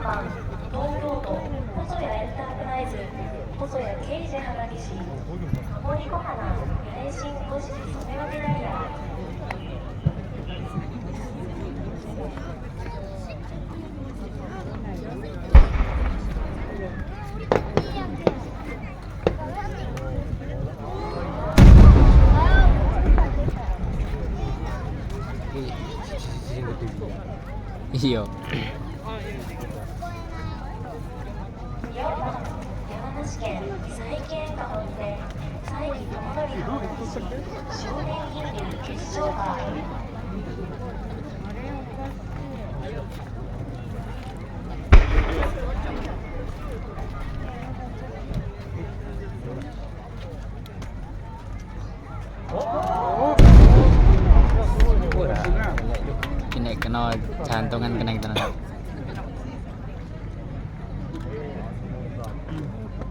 番東京都細谷エンタープライズ細谷慶治花火師森小花八重新5時染め分けダイヤいいよ。山梨県佐伯演歌本店佐伯智則花火師少年銀流決勝馬Kena kena jantungan kena tenan.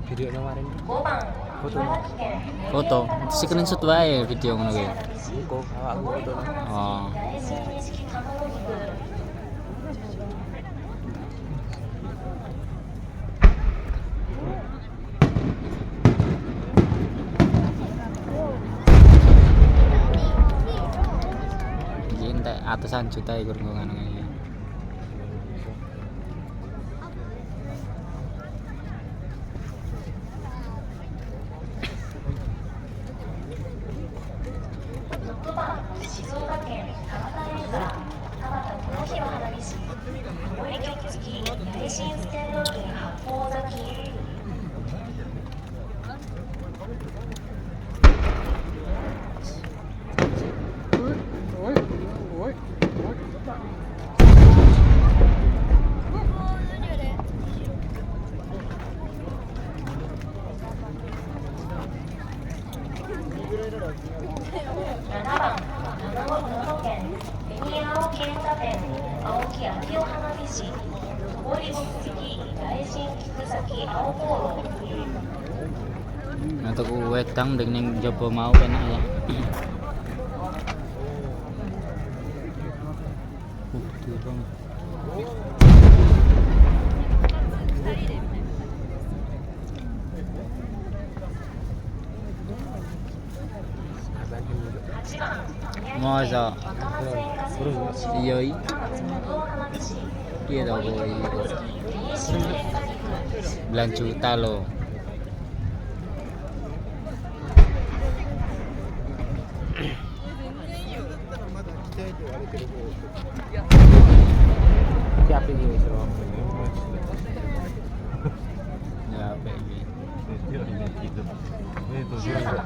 Video kemarin 5番茨城県 Foto, screenshot wae video ngono kuwi. kok awakku foto Oh. 八重新錦カモロギク Iki entek atusan juta iku ngono iki.静岡県田端レーザー田端智弘花火師上り曲付き八重新ステン料金八方咲き 7番長野県紅青県座店青木昭夫花火師上り曲付き大新菊崎青航路 Untuk wedang ndek ning njaba mau penak ya. Durung. Masa iya iki piye to kowe iki 9 juta loh. Siapa ini wis ro? Ya apa iki? 9番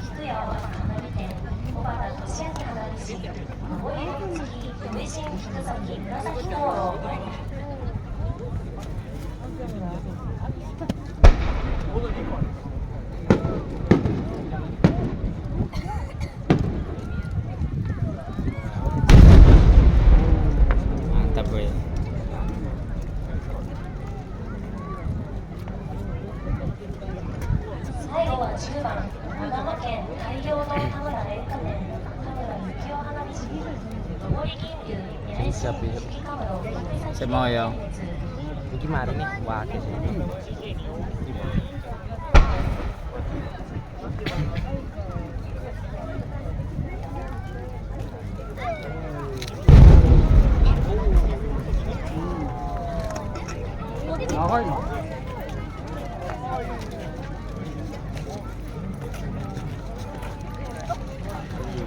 菊屋花火店小畑俊明花火師上り曲付き上新菊崎紫灯籠 Mantap gue.最後は10番長野県海洋堂田村演歌店田村幸男花火師上り銀流八重新雪カムロ Semoyo. Iki mari nih wae sih.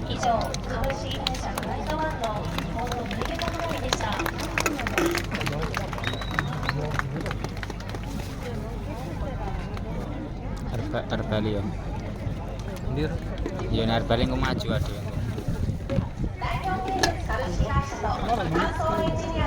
以上株式会社フライトワンの日本の無料花火でした Arbali ya. Ndir. Ya Arbali ku maju ade. 株式会社と乾燥エンジニア